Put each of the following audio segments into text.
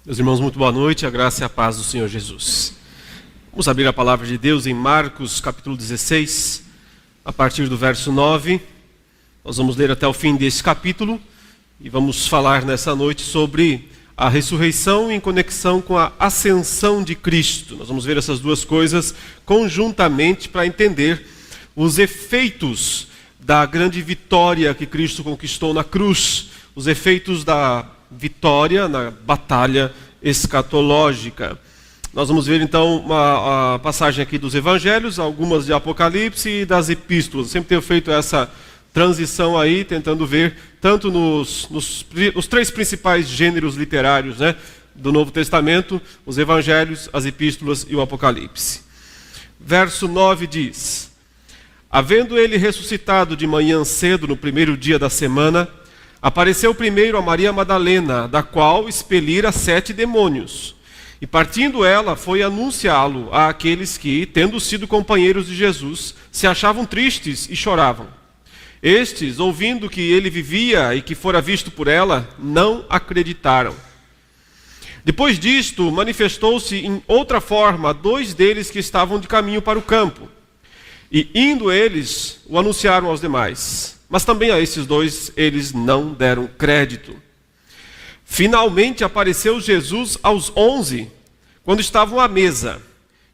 Meus irmãos, muito boa noite, a graça e a paz do Senhor Jesus. Vamos abrir a palavra de Deus em Marcos capítulo 16, a partir do verso 9. Nós vamos ler até o fim desse capítulo e vamos falar nessa noite sobre a ressurreição em conexão com a ascensão de Cristo. Nós vamos ver essas duas coisas conjuntamente para entender os efeitos da grande vitória que Cristo conquistou na cruz, os efeitos da vitória na batalha escatológica. Nós vamos ver então uma passagem aqui dos evangelhos, algumas de Apocalipse e das epístolas. Eu sempre tenho feito essa transição aí, tentando ver tanto nos três principais gêneros literários, do Novo Testamento, os evangelhos, as epístolas e o Apocalipse. Verso 9 diz: havendo ele ressuscitado de manhã cedo no primeiro dia da semana, apareceu primeiro a Maria Madalena, da qual expelira 7 demônios. E partindo ela, foi anunciá-lo àqueles que, tendo sido companheiros de Jesus, se achavam tristes e choravam. Estes, ouvindo que ele vivia e que fora visto por ela, não acreditaram. Depois disto, manifestou-se em outra forma a 2 deles que estavam de caminho para o campo. E indo eles, o anunciaram aos demais. Mas também a esses 2 eles não deram crédito. Finalmente apareceu Jesus aos 11, quando estavam à mesa,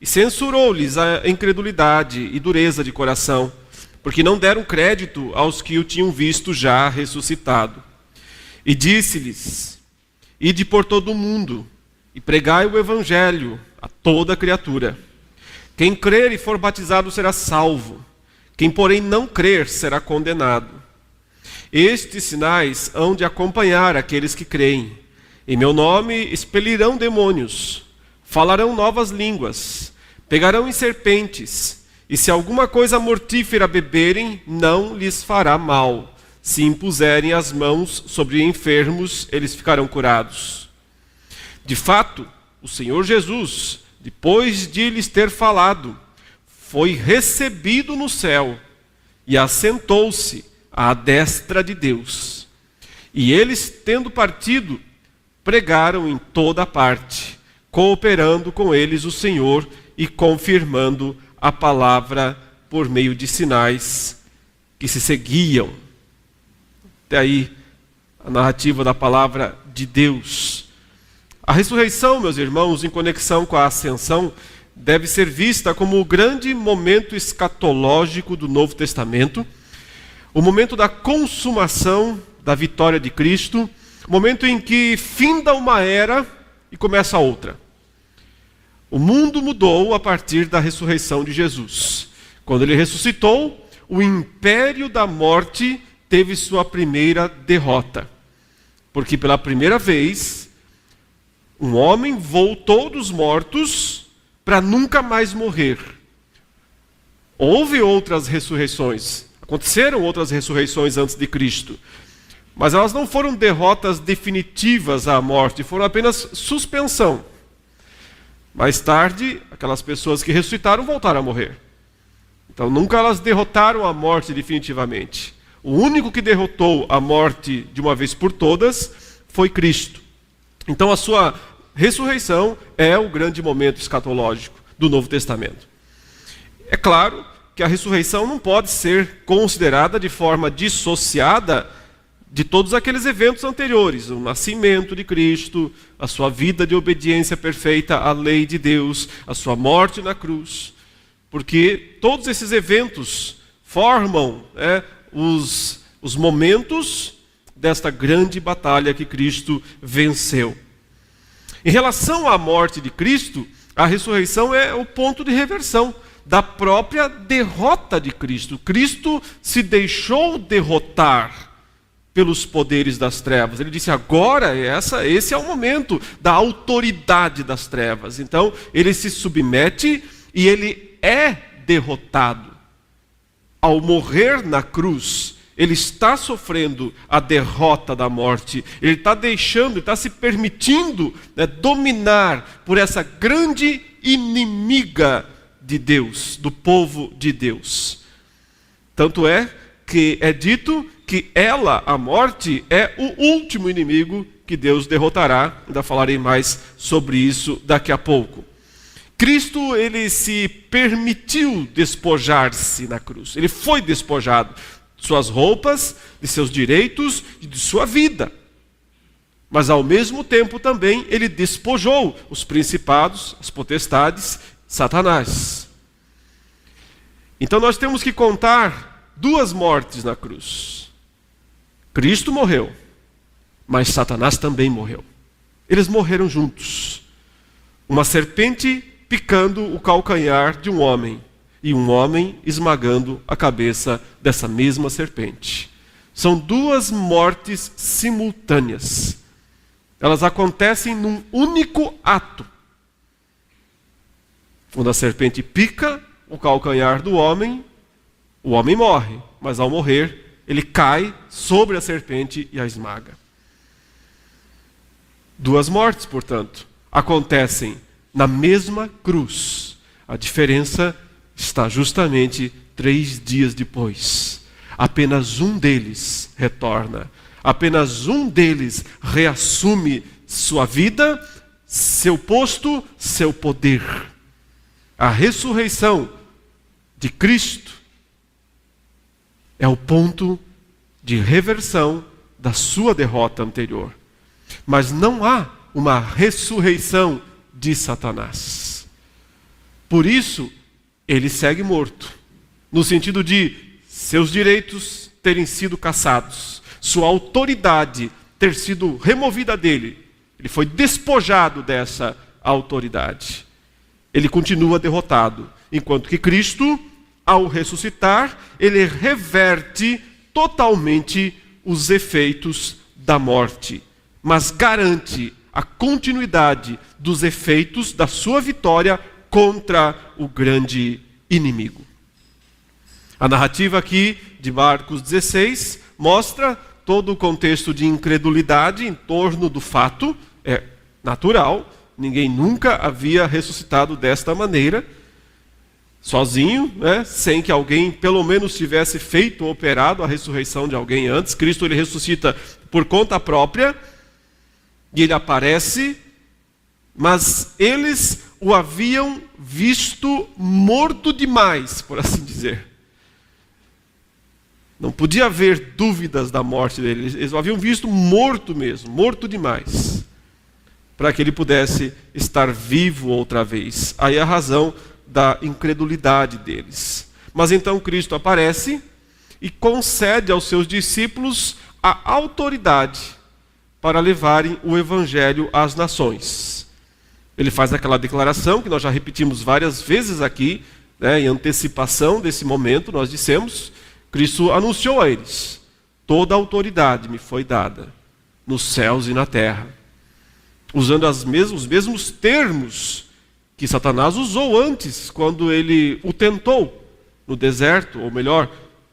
e censurou-lhes a incredulidade e dureza de coração, porque não deram crédito aos que o tinham visto já ressuscitado. E disse-lhes: ide por todo o mundo, e pregai o evangelho a toda criatura. Quem crer e for batizado será salvo. Quem, porém, não crer será condenado. Estes sinais hão de acompanhar aqueles que creem. Em meu nome expelirão demônios, falarão novas línguas, pegarão em serpentes, e se alguma coisa mortífera beberem, não lhes fará mal. Se impuserem as mãos sobre enfermos, eles ficarão curados. De fato, o Senhor Jesus, depois de lhes ter falado, foi recebido no céu e assentou-se à destra de Deus. E eles, tendo partido, pregaram em toda parte, cooperando com eles o Senhor e confirmando a palavra por meio de sinais que se seguiam. Até aí a narrativa da palavra de Deus. A ressurreição, meus irmãos, em conexão com a ascensão, deve ser vista como o grande momento escatológico do Novo Testamento, o momento da consumação da vitória de Cristo, o momento em que finda uma era e começa outra. O mundo mudou a partir da ressurreição de Jesus. Quando ele ressuscitou, o império da morte teve sua primeira derrota, porque pela primeira vez, um homem voltou dos mortos para nunca mais morrer. Houve outras ressurreições, aconteceram outras ressurreições antes de Cristo, mas elas não foram derrotas definitivas à morte, foram apenas suspensão. Mais tarde, aquelas pessoas que ressuscitaram voltaram a morrer. Então nunca elas derrotaram a morte definitivamente. O único que derrotou a morte de uma vez por todas foi Cristo. Então a sua ressurreição é o grande momento escatológico do Novo Testamento. É claro que a ressurreição não pode ser considerada de forma dissociada de todos aqueles eventos anteriores, o nascimento de Cristo, a sua vida de obediência perfeita à lei de Deus, a sua morte na cruz, porque todos esses eventos formam os momentos desta grande batalha que Cristo venceu. Em relação à morte de Cristo, a ressurreição é o ponto de reversão da própria derrota de Cristo. Cristo se deixou derrotar pelos poderes das trevas. Ele disse: agora esse é o momento da autoridade das trevas. Então, ele se submete e ele é derrotado. Ao morrer na cruz, ele está sofrendo a derrota da morte. Ele está se permitindo dominar por essa grande inimiga de Deus, do povo de Deus. Tanto é que é dito que ela, a morte, é o último inimigo que Deus derrotará. Ainda falarei mais sobre isso daqui a pouco. Cristo, ele se permitiu despojar-se na cruz. Ele foi despojado de suas roupas, de seus direitos e de sua vida. Mas ao mesmo tempo também ele despojou os principados, as potestades, Satanás. Então nós temos que contar 2 mortes na cruz. Cristo morreu, mas Satanás também morreu. Eles morreram juntos. Uma serpente picando o calcanhar de um homem, e um homem esmagando a cabeça dessa mesma serpente. São 2 mortes simultâneas. Elas acontecem num único ato. Quando a serpente pica o calcanhar do homem, o homem morre, mas ao morrer, ele cai sobre a serpente e a esmaga. 2 mortes, portanto, acontecem na mesma cruz. A diferença está justamente 3 dias depois. Apenas um deles retorna. Apenas um deles reassume sua vida, seu posto, seu poder. A ressurreição de Cristo é o ponto de reversão da sua derrota anterior. Mas não há uma ressurreição de Satanás. Por isso, ele segue morto, no sentido de seus direitos terem sido cassados, sua autoridade ter sido removida dele. Ele foi despojado dessa autoridade. Ele continua derrotado, enquanto que Cristo, ao ressuscitar, ele reverte totalmente os efeitos da morte, mas garante a continuidade dos efeitos da sua vitória contra o grande inimigo. A narrativa aqui de Marcos 16 mostra todo o contexto de incredulidade em torno do fato. É natural, ninguém nunca havia ressuscitado desta maneira, sozinho, sem que alguém pelo menos tivesse feito ou operado a ressurreição de alguém antes. Cristo, ele ressuscita por conta própria, e ele aparece, mas eles o haviam visto morto demais, por assim dizer. Não podia haver dúvidas da morte dele. Eles o haviam visto morto mesmo, morto demais, para que ele pudesse estar vivo outra vez. Aí é a razão da incredulidade deles. Mas então Cristo aparece e concede aos seus discípulos a autoridade para levarem o evangelho às nações. Ele faz aquela declaração que nós já repetimos várias vezes aqui, em antecipação desse momento. Nós dissemos, Cristo anunciou a eles: toda a autoridade me foi dada, nos céus e na terra. Usando os mesmos termos que Satanás usou antes, quando ele o tentou no deserto, ou melhor,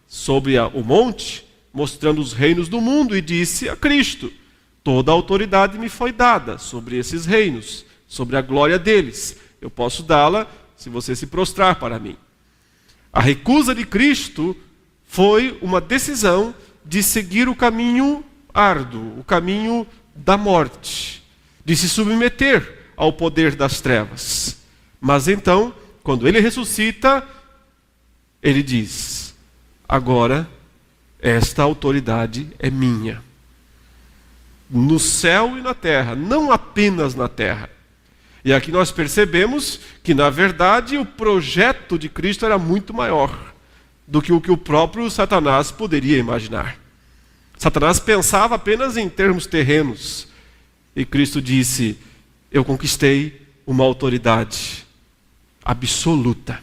sobre o monte, mostrando os reinos do mundo, e disse a Cristo: toda a autoridade me foi dada sobre esses reinos, sobre a glória deles. Eu posso dá-la se você se prostrar para mim. A recusa de Cristo foi uma decisão de seguir o caminho árduo, o caminho da morte, de se submeter ao poder das trevas. Mas então, quando ele ressuscita, ele diz: agora esta autoridade é minha, no céu e na terra, não apenas na terra. E aqui nós percebemos que, na verdade, o projeto de Cristo era muito maior do que o próprio Satanás poderia imaginar. Satanás pensava apenas em termos terrenos, e Cristo disse: eu conquistei uma autoridade absoluta,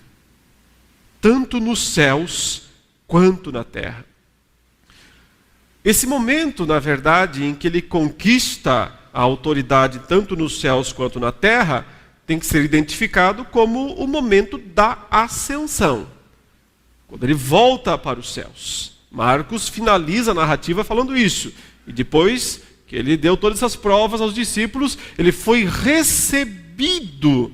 tanto nos céus quanto na terra. Esse momento, na verdade, em que ele conquista a autoridade tanto nos céus quanto na terra, tem que ser identificado como o momento da ascensão, quando ele volta para os céus. Marcos finaliza a narrativa falando isso. E depois que ele deu todas essas provas aos discípulos, ele foi recebido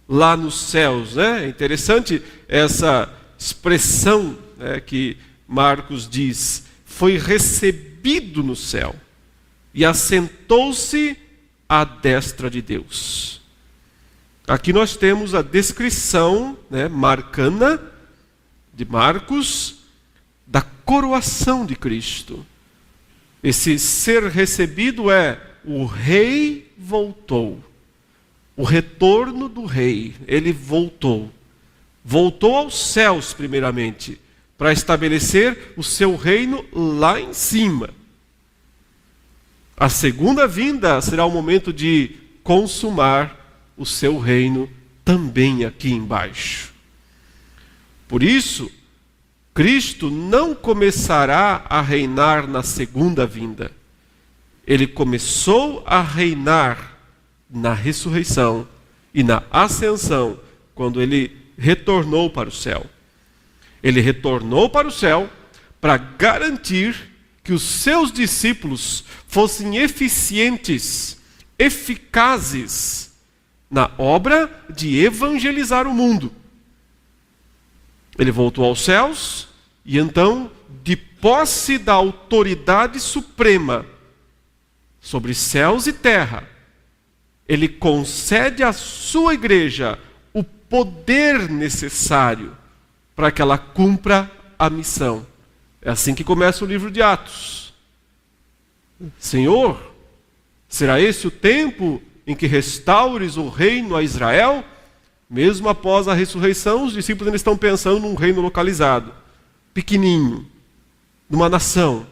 lá nos céus. É interessante essa expressão, que Marcos diz: foi recebido no céu. e assentou-se à destra de Deus. Aqui nós temos a descrição, marcana de Marcos, da coroação de Cristo. Esse ser recebido é: o rei voltou. O retorno do rei, ele voltou. Voltou aos céus primeiramente, para estabelecer o seu reino lá em cima. A segunda vinda será o momento de consumar o seu reino também aqui embaixo. Por isso, Cristo não começará a reinar na segunda vinda. Ele começou a reinar na ressurreição e na ascensão, quando ele retornou para o céu. Ele retornou para o céu para garantir que os seus discípulos fossem eficientes, eficazes na obra de evangelizar o mundo. Ele voltou aos céus e então, de posse da autoridade suprema sobre céus e terra, ele concede à sua igreja o poder necessário para que ela cumpra a missão. É assim que começa o livro de Atos. Senhor, será esse o tempo em que restaures o reino a Israel? Mesmo após a ressurreição, os discípulos ainda estão pensando num reino localizado, pequenininho, numa nação,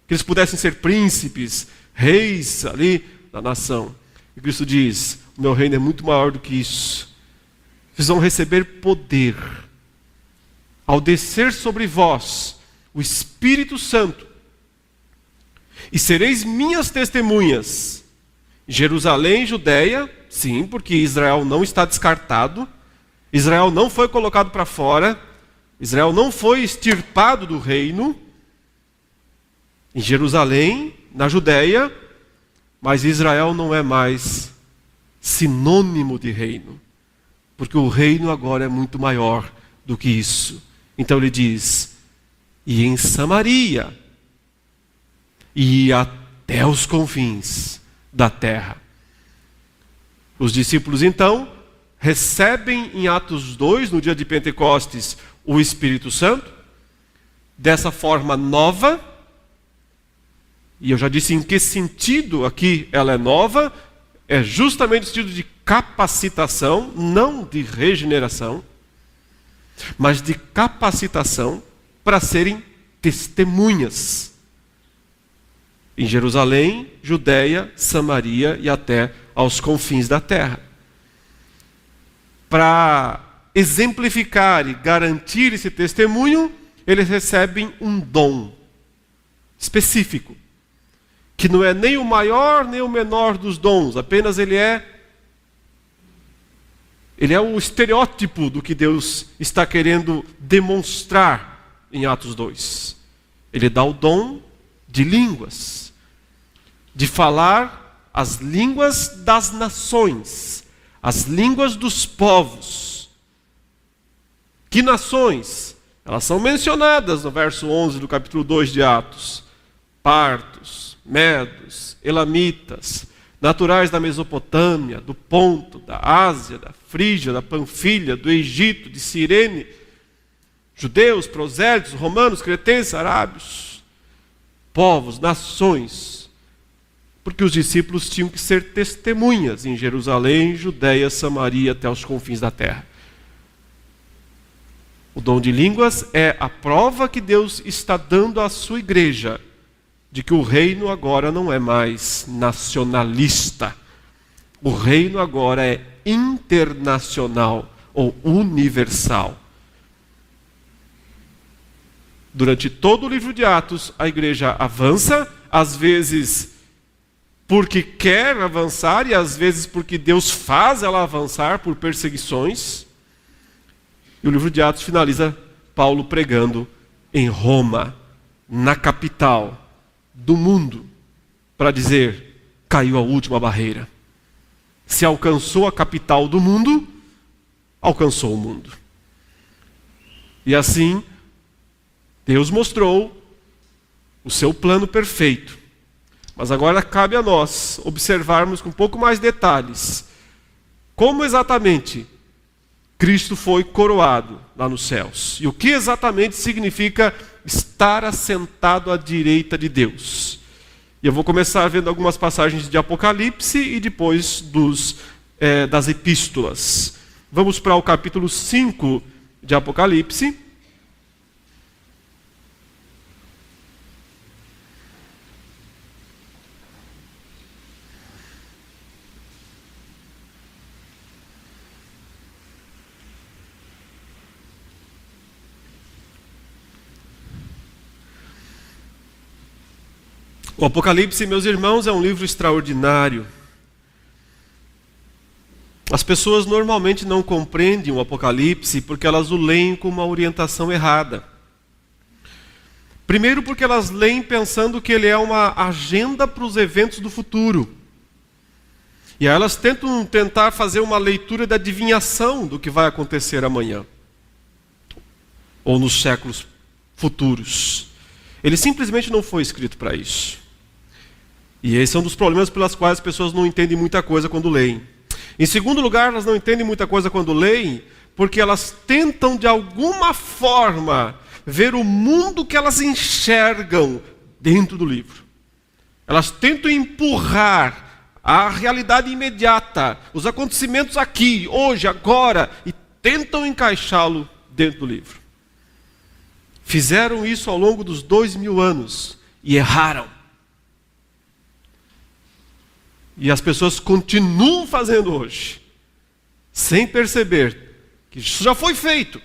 que eles pudessem ser príncipes, reis ali da nação. E Cristo diz: o meu reino é muito maior do que isso. Vocês vão receber poder ao descer sobre vós o Espírito Santo, e sereis minhas testemunhas em Jerusalém, Judeia, sim, porque Israel não está descartado, Israel não foi colocado para fora, Israel não foi extirpado do reino, em Jerusalém, na Judeia, mas Israel não é mais sinônimo de reino, porque o reino agora é muito maior do que isso. Então ele diz: e em Samaria, e até os confins da terra. Os discípulos então recebem em Atos 2, no dia de Pentecostes, o Espírito Santo, dessa forma nova. E eu já disse em que sentido aqui ela é nova. É justamente no sentido de capacitação, não de regeneração, mas de capacitação para serem testemunhas em Jerusalém, Judeia, Samaria e até aos confins da terra. Para exemplificar e garantir esse testemunho, eles recebem um dom específico, que não é nem o maior nem o menor dos dons, apenas ele é o estereótipo do que Deus está querendo demonstrar em Atos 2. Ele dá o dom de línguas, de falar as línguas das nações, as línguas dos povos. Que nações? Elas são mencionadas no verso 11 do capítulo 2 de Atos: partos, medos, elamitas, naturais da Mesopotâmia, do Ponto, da Ásia, da Frígia, da Panfilha, do Egito, de Cirene, judeus, prosélitos, romanos, cretenses, arábios, povos, nações, porque os discípulos tinham que ser testemunhas em Jerusalém, Judeia, Samaria, até os confins da terra. O dom de línguas é a prova que Deus está dando à sua igreja de que o reino agora não é mais nacionalista. O reino agora é internacional ou universal. Durante todo o livro de Atos, a igreja avança, às vezes porque quer avançar e às vezes porque Deus faz ela avançar por perseguições. E o livro de Atos finaliza Paulo pregando em Roma, na capital do mundo, para dizer: caiu a última barreira. Se alcançou a capital do mundo, alcançou o mundo. E assim, Deus mostrou o seu plano perfeito. Mas agora cabe a nós observarmos com um pouco mais detalhes como exatamente Cristo foi coroado lá nos céus. E o que exatamente significa estar assentado à direita de Deus. E eu vou começar vendo algumas passagens de Apocalipse e depois das epístolas. Vamos para o capítulo 5 de Apocalipse. O Apocalipse, meus irmãos, é um livro extraordinário. As pessoas normalmente não compreendem o Apocalipse porque elas o leem com uma orientação errada. Primeiro porque elas leem pensando que ele é uma agenda para os eventos do futuro. E aí elas tentar fazer uma leitura da adivinhação do que vai acontecer amanhã. Ou nos séculos futuros. Ele simplesmente não foi escrito para isso. E esse é um dos problemas pelas quais as pessoas não entendem muita coisa quando leem. Em segundo lugar, elas não entendem muita coisa quando leem, porque elas tentam de alguma forma ver o mundo que elas enxergam dentro do livro. Elas tentam empurrar a realidade imediata, os acontecimentos aqui, hoje, agora, e tentam encaixá-lo dentro do livro. Fizeram isso ao longo dos 2000 anos e erraram. E as pessoas continuam fazendo hoje, sem perceber que isso já foi feito.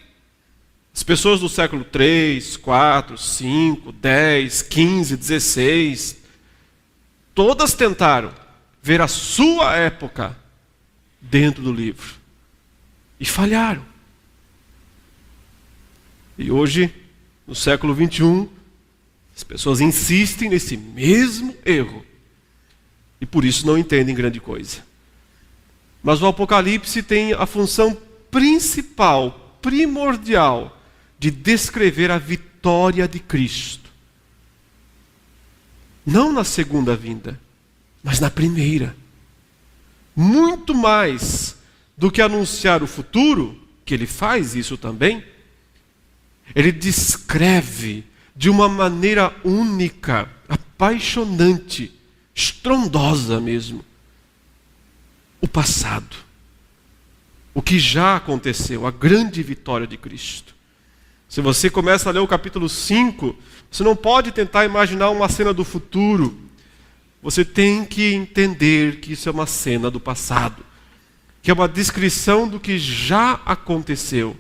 As pessoas do século 3, 4, 5, 10, 15, 16, todas tentaram ver a sua época dentro do livro. E falharam. E hoje, no século 21, as pessoas insistem nesse mesmo erro. E por isso não entendem grande coisa. Mas o Apocalipse tem a função principal, primordial, de descrever a vitória de Cristo. Não na segunda vinda, mas na primeira. Muito mais do que anunciar o futuro, que ele faz isso também, ele descreve de uma maneira única, apaixonante, estrondosa mesmo, o passado, o que já aconteceu, a grande vitória de Cristo. Se você começa a ler o capítulo 5, você não pode tentar imaginar uma cena do futuro, você tem que entender que isso é uma cena do passado, que é uma descrição do que já aconteceu.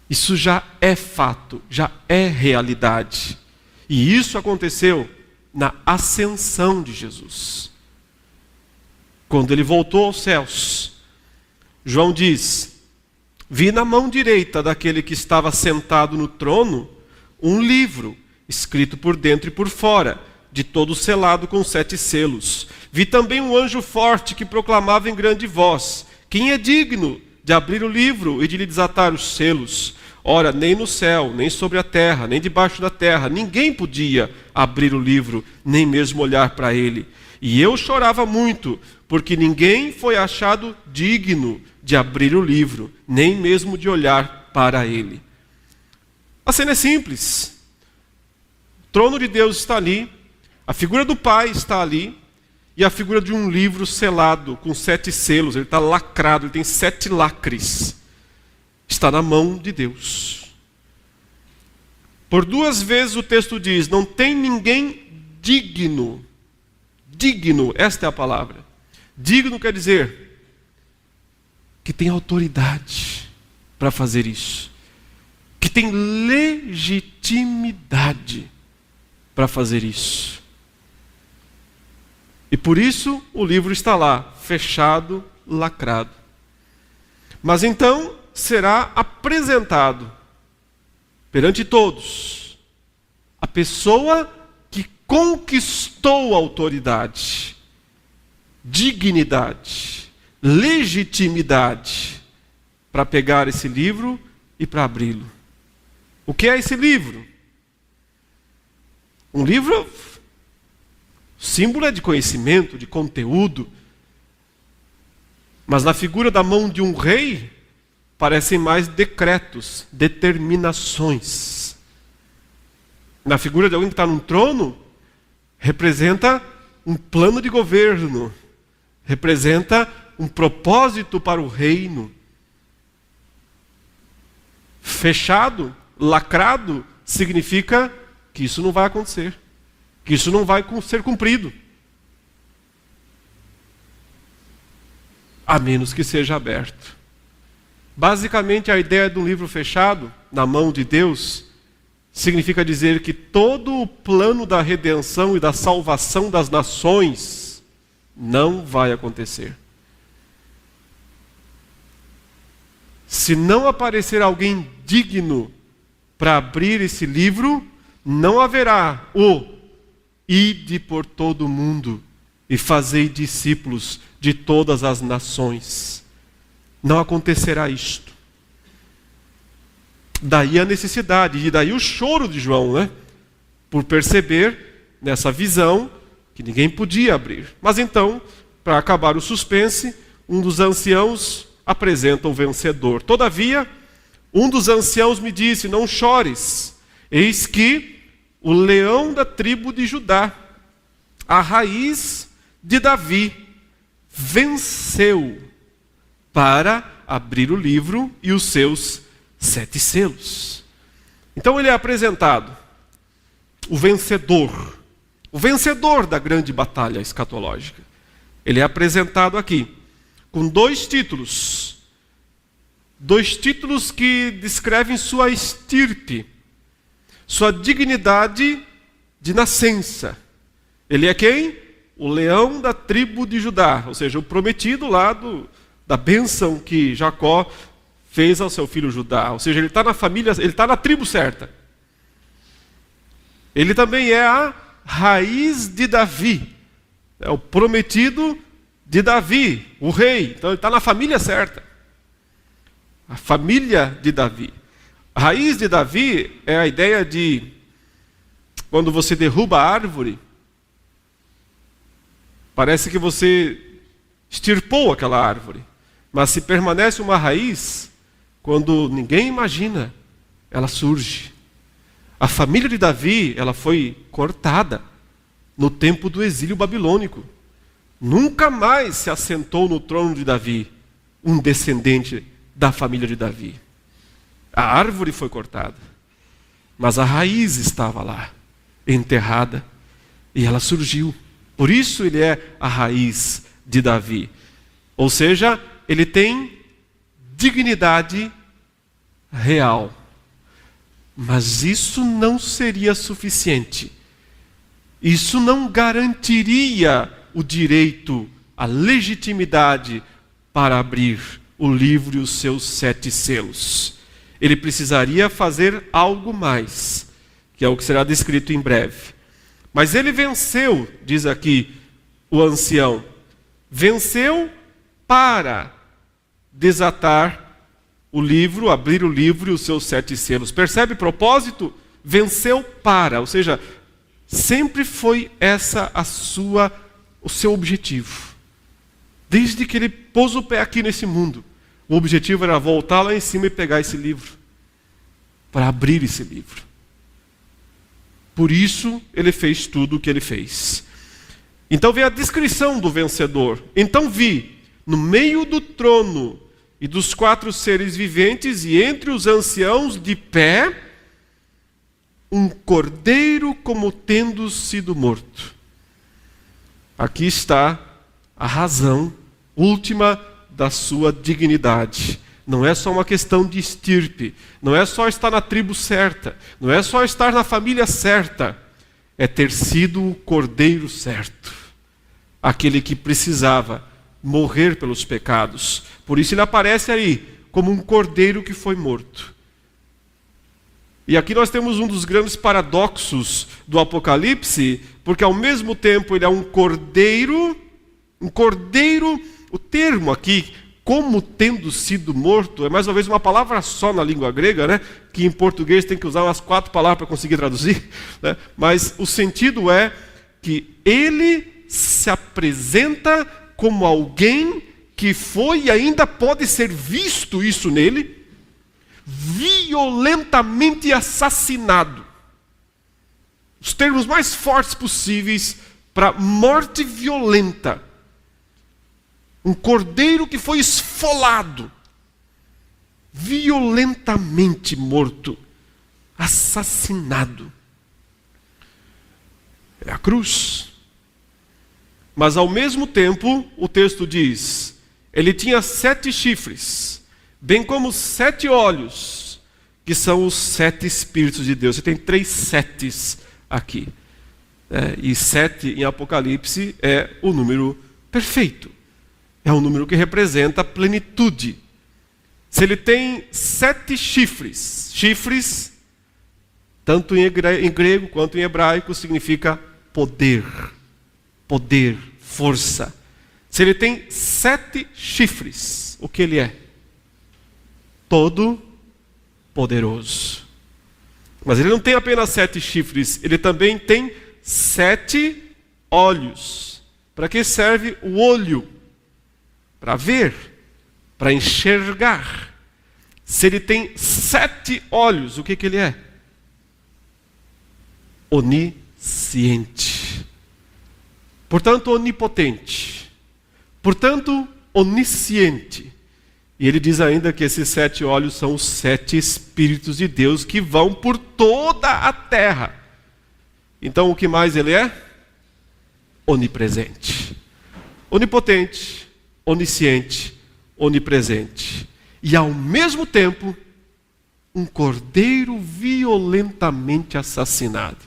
Isso já é fato, já é realidade, e isso aconteceu na ascensão de Jesus. Quando ele voltou aos céus, João diz: vi na mão direita daquele que estava sentado no trono um livro, escrito por dentro e por fora, de todo selado com 7 selos. Vi também um anjo forte que proclamava em grande voz: quem é digno de abrir o livro e de lhe desatar os selos? Ora, nem no céu, nem sobre a terra, nem debaixo da terra, ninguém podia abrir o livro, nem mesmo olhar para ele. E eu chorava muito, porque ninguém foi achado digno de abrir o livro, nem mesmo de olhar para ele. A cena é simples. O trono de Deus está ali, a figura do Pai está ali, e a figura de um livro selado, com 7 selos, ele está lacrado, ele tem 7 lacres. Está na mão de Deus. Por 2 vezes o texto diz: não tem ninguém digno. Digno, esta é a palavra. Digno quer dizer que tem autoridade para fazer isso. Que tem legitimidade para fazer isso. E por isso o livro está lá, fechado, lacrado. Mas então será apresentado perante todos a pessoa que conquistou a autoridade, dignidade, legitimidade para pegar esse livro e para abri-lo. O que é esse livro? Um livro O símbolo é de conhecimento, de conteúdo. Mas na figura da mão de um rei, parecem mais decretos, determinações. Na figura de alguém que está num trono, representa um plano de governo, representa um propósito para o reino. Fechado, lacrado, significa que isso não vai acontecer, que isso não vai ser cumprido, a menos que seja aberto. Basicamente, a ideia de um livro fechado na mão de Deus significa dizer que todo o plano da redenção e da salvação das nações não vai acontecer. Se não aparecer alguém digno para abrir esse livro, não haverá o ide por todo o mundo e fazei discípulos de todas as nações. Não acontecerá isto. Daí a necessidade, e daí o choro de João, né? Por perceber nessa visão que ninguém podia abrir. Mas então, para acabar o suspense, um dos anciãos apresenta o vencedor. Todavia, um dos anciãos me disse: não chores, eis que o leão da tribo de Judá, a raiz de Davi, venceu para abrir o livro e os seus 7 selos. Então ele é apresentado, o vencedor da grande batalha escatológica. Ele é apresentado aqui com 2 títulos. 2 títulos que descrevem sua estirpe, sua dignidade de nascença. Ele é quem? O leão da tribo de Judá, ou seja, o prometido lá da bênção que Jacó fez ao seu filho Judá. Ou seja, ele está na família, ele está na tribo certa. Ele também é a raiz de Davi, é o prometido de Davi, o rei. Então ele está na família certa. A família de Davi. A raiz de Davi é a ideia de quando você derruba a árvore, parece que você extirpou aquela árvore. Mas se permanece uma raiz, quando ninguém imagina, ela surge. A família de Davi, ela foi cortada no tempo do exílio babilônico. Nunca mais se assentou no trono de Davi um descendente da família de Davi. A árvore foi cortada, mas a raiz estava lá, enterrada, e ela surgiu. Por isso ele é a raiz de Davi. Ou seja, ele tem dignidade real. Mas isso não seria suficiente. Isso não garantiria o direito, a legitimidade para abrir o livro e os seus 7 selos. Ele precisaria fazer algo mais, que é o que será descrito em breve. Mas ele venceu, diz aqui o ancião, venceu para desatar o livro, abrir o livro e os seus 7 selos. Percebe o propósito? Venceu para, ou seja, sempre foi essa o seu objetivo. Desde que ele pôs o pé aqui nesse mundo, o objetivo era voltar lá em cima e pegar esse livro, para abrir esse livro. Por isso ele fez tudo o que ele fez. Então vem a descrição do vencedor. Então vi, no meio do trono e dos 4 seres viventes e entre os anciãos de pé, um cordeiro como tendo sido morto. Aqui está a razão última da sua dignidade. Não é só uma questão de estirpe, não é só estar na tribo certa, não é só estar na família certa, é ter sido o cordeiro certo, aquele que precisava morrer pelos pecados. Por isso ele aparece aí como um cordeiro que foi morto. E aqui nós temos um dos grandes paradoxos do Apocalipse, porque ao mesmo tempo ele é um cordeiro, o termo aqui, como tendo sido morto, é mais uma vez uma palavra só na língua grega, né? Que em português tem que usar umas 4 palavras para conseguir traduzir, né? Mas o sentido é que ele se apresenta como alguém que foi e ainda pode ser visto isso nele, violentamente assassinado. Os termos mais fortes possíveis para morte violenta. Um cordeiro que foi esfolado, violentamente morto, assassinado. É a cruz. Mas ao mesmo tempo, o texto diz, ele tinha 7 chifres, bem como 7 olhos, que são os 7 Espíritos de Deus. Você tem 3 setes aqui. E 7 em Apocalipse é o número perfeito. É um número que representa a plenitude. Se ele tem 7 chifres, tanto em grego quanto em hebraico, significa poder, força. Se ele tem 7 chifres, o que ele é? Todo poderoso. Mas ele não tem apenas 7 chifres, ele também tem 7 olhos. Para que serve o olho? Para ver, para enxergar. Se ele tem 7 olhos, o que ele é? Onisciente. Portanto, onipotente. Portanto, onisciente. E ele diz ainda que esses 7 olhos são os 7 Espíritos de Deus que vão por toda a terra. Então, o que mais ele é? Onipresente. Onipotente, onisciente, onipresente. E ao mesmo tempo, um cordeiro violentamente assassinado.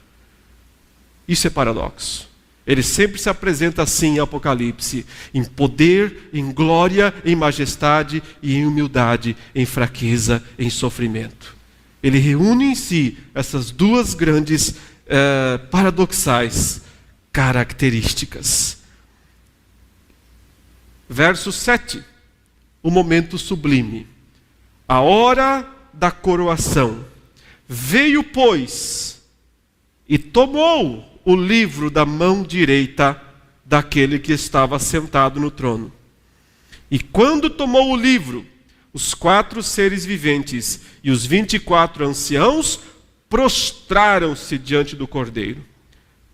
Isso é paradoxo. Ele sempre se apresenta assim em Apocalipse, em poder, em glória, em majestade e em humildade, em fraqueza, em sofrimento. Ele reúne em si essas duas grandes paradoxais características. Verso 7, o momento sublime. A hora da coroação. Veio, pois, e tomou o livro da mão direita daquele que estava sentado no trono. E quando tomou o livro, os 4 seres viventes e os 24 anciãos prostraram-se diante do Cordeiro,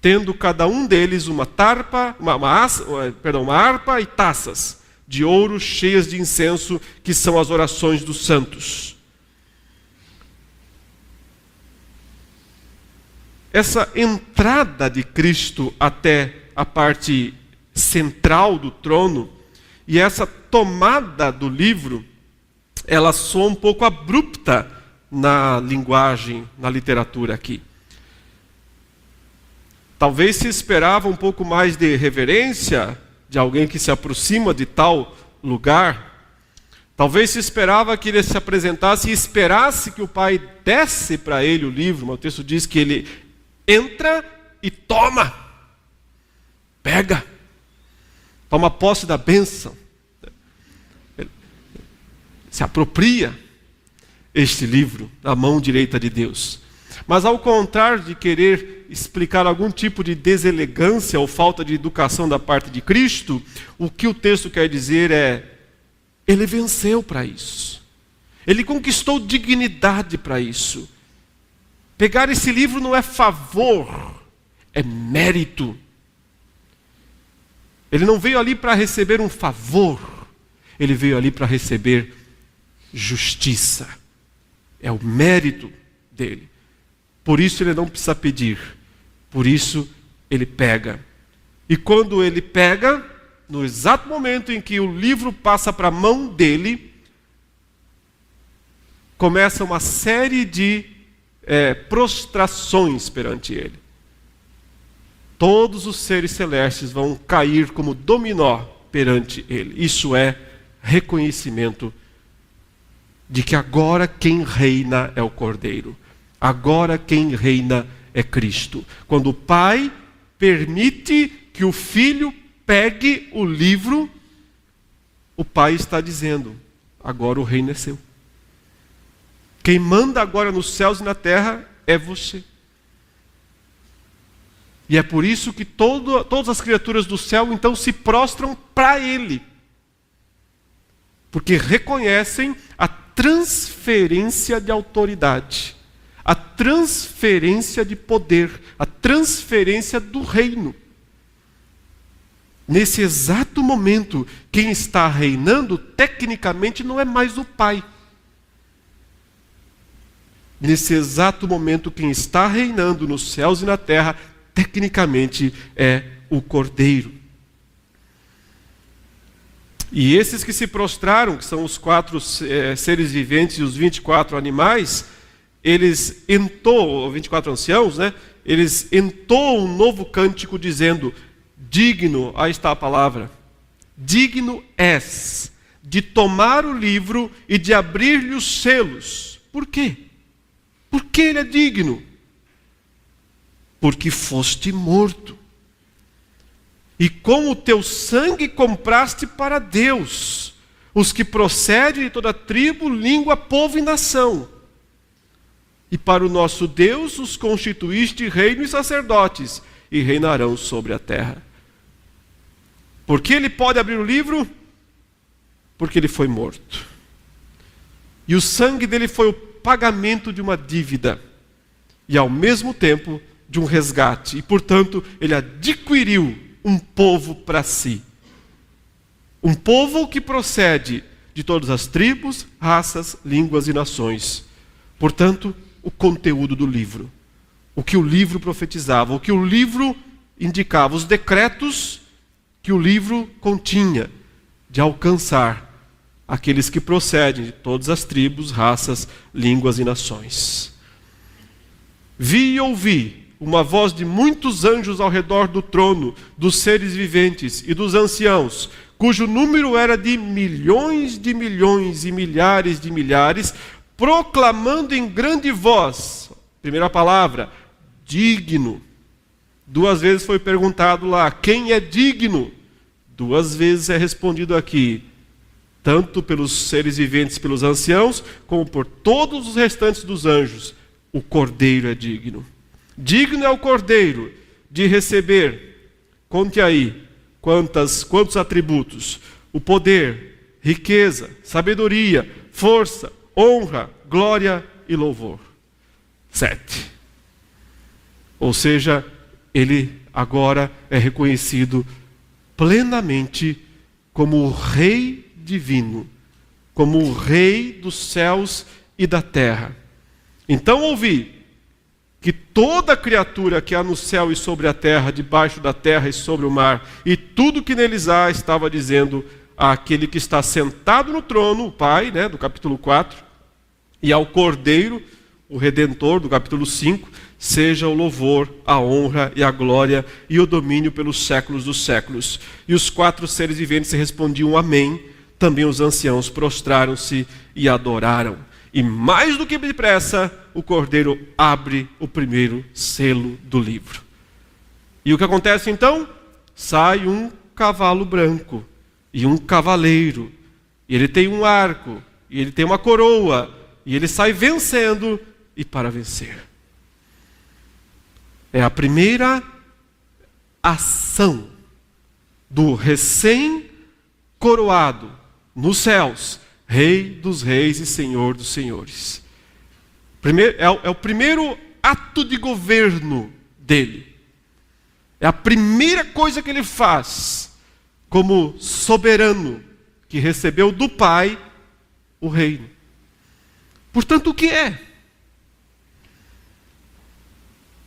tendo cada um deles uma harpa e taças de ouro cheias de incenso, que são as orações dos santos. Essa entrada de Cristo até a parte central do trono e essa tomada do livro, ela soa um pouco abrupta na linguagem, na literatura aqui. Talvez se esperava um pouco mais de reverência de alguém que se aproxima de tal lugar. Talvez se esperava que ele se apresentasse e esperasse que o Pai desse para ele o livro, mas o texto diz que ele entra e toma, pega, toma posse da bênção, se apropria este livro da mão direita de Deus. Mas ao contrário de querer explicar algum tipo de deselegância ou falta de educação da parte de Cristo, o que o texto quer dizer é, ele venceu para isso, ele conquistou dignidade para isso. Pegar esse livro não é favor, é mérito. Ele não veio ali para receber um favor, ele veio ali para receber justiça. É o mérito dele. Por isso ele não precisa pedir, por isso ele pega. E quando ele pega, no exato momento em que o livro passa para a mão dele, começa uma série de prostrações perante ele. Todos os seres celestes vão cair como dominó perante ele. Isso é reconhecimento de que agora quem reina é o Cordeiro. Agora quem reina é Cristo. Quando o Pai permite que o Filho pegue o livro, o Pai está dizendo, agora o reino é seu. Quem manda agora nos céus e na terra é você. E é por isso que todas as criaturas do céu então se prostram para Ele. Porque reconhecem a transferência de autoridade, a transferência de poder, a transferência do reino. Nesse exato momento, quem está reinando, tecnicamente, não é mais o Pai. Nesse exato momento, quem está reinando nos céus e na terra, tecnicamente, é o Cordeiro. E esses que se prostraram, que são os 4 seres viventes e os 24 animais, eles entoam, 24 anciãos, né? Eles entoam um novo cântico dizendo: digno, aí está a palavra, digno és de tomar o livro e de abrir-lhe os selos. Por quê? Porque ele é digno. Porque foste morto. E com o teu sangue compraste para Deus os que procedem de toda tribo, língua, povo e nação. E para o nosso Deus os constituíste reino e sacerdotes, e reinarão sobre a terra. Por que ele pode abrir o livro? Porque ele foi morto. E o sangue dele foi o pagamento de uma dívida, e ao mesmo tempo de um resgate. E portanto ele adquiriu um povo para si. Um povo que procede de todas as tribos, raças, línguas e nações. Portanto, o conteúdo do livro. O que o livro profetizava, o que o livro indicava, os decretos que o livro continha de alcançar aqueles que procedem de todas as tribos, raças, línguas e nações. Vi e ouvi uma voz de muitos anjos ao redor do trono, dos seres viventes e dos anciãos, cujo número era de milhões e milhares de milhares, proclamando em grande voz, primeira palavra, digno. 2 vezes foi perguntado lá, quem é digno? 2 vezes é respondido aqui, tanto pelos seres viventes, pelos anciãos, como por todos os restantes dos anjos. O Cordeiro é digno. Digno é o Cordeiro de receber, conte aí, quantos atributos? O poder, riqueza, sabedoria, força, honra, glória e louvor. 7. Ou seja, ele agora é reconhecido plenamente como o Rei divino, como o Rei dos céus e da terra. Então ouvi que toda criatura que há no céu e sobre a terra, debaixo da terra e sobre o mar, e tudo que neles há, estava dizendo àquele que está sentado no trono, o Pai, né, do capítulo 4, e ao Cordeiro, o Redentor, do capítulo 5, seja o louvor, a honra e a glória e o domínio pelos séculos dos séculos. E os 4 seres viventes respondiam amém. Também os anciãos prostraram-se e adoraram. E mais do que depressa, o Cordeiro abre o primeiro selo do livro. E o que acontece então? Sai um cavalo branco e um cavaleiro. E ele tem um arco, e ele tem uma coroa, e ele sai vencendo e para vencer. É a primeira ação do recém-coroado nos céus, Rei dos reis e Senhor dos senhores. É o primeiro ato de governo dele. É a primeira coisa que ele faz como soberano que recebeu do Pai o reino. Portanto, o que é?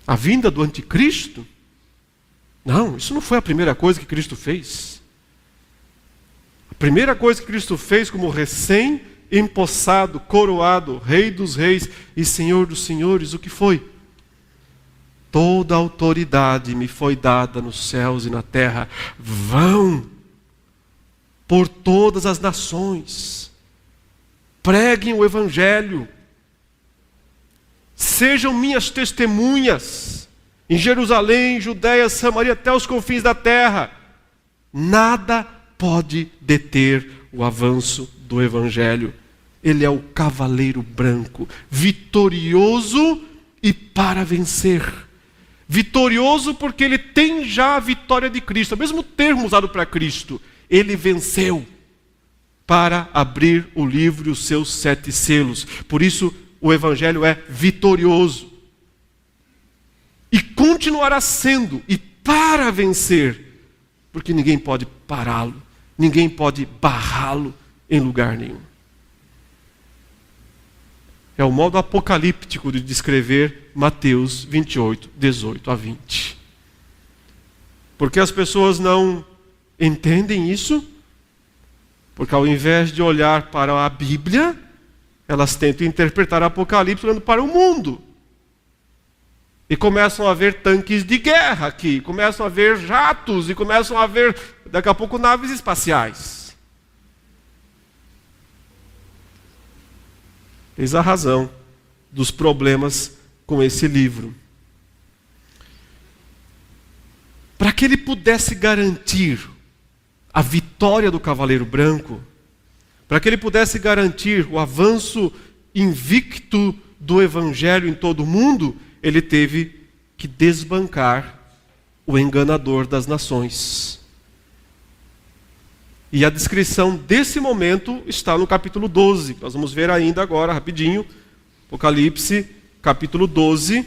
A vinda do anticristo? Não, isso não foi a primeira coisa que Cristo fez. A primeira coisa que Cristo fez como recém-empossado, coroado, Rei dos reis e Senhor dos senhores, o que foi? Toda autoridade me foi dada nos céus e na terra. Vão por todas as nações. Preguem o Evangelho. Sejam minhas testemunhas em Jerusalém, Judeia, Samaria, até os confins da terra. Nada pode deter o avanço do Evangelho. Ele é o cavaleiro branco, vitorioso e para vencer. Vitorioso porque ele tem já a vitória de Cristo. É o mesmo termo usado para Cristo. Ele venceu para abrir o livro e os seus 7 selos. Por isso o Evangelho é vitorioso. E continuará sendo, e para vencer, porque ninguém pode pará-lo, ninguém pode barrá-lo em lugar nenhum. É o modo apocalíptico de descrever Mateus 28, 18 a 20. Porque as pessoas não entendem isso, porque ao invés de olhar para a Bíblia, elas tentam interpretar o Apocalipse olhando para o mundo. E começam a ver tanques de guerra aqui, começam a ver jatos, e começam a ver, daqui a pouco, naves espaciais. Eis a razão dos problemas com esse livro. Para que ele pudesse garantir a vitória do Cavaleiro Branco, para que ele pudesse garantir o avanço invicto do Evangelho em todo o mundo, ele teve que desbancar o enganador das nações. E a descrição desse momento está no capítulo 12. Nós vamos ver ainda agora, rapidinho, Apocalipse, capítulo 12.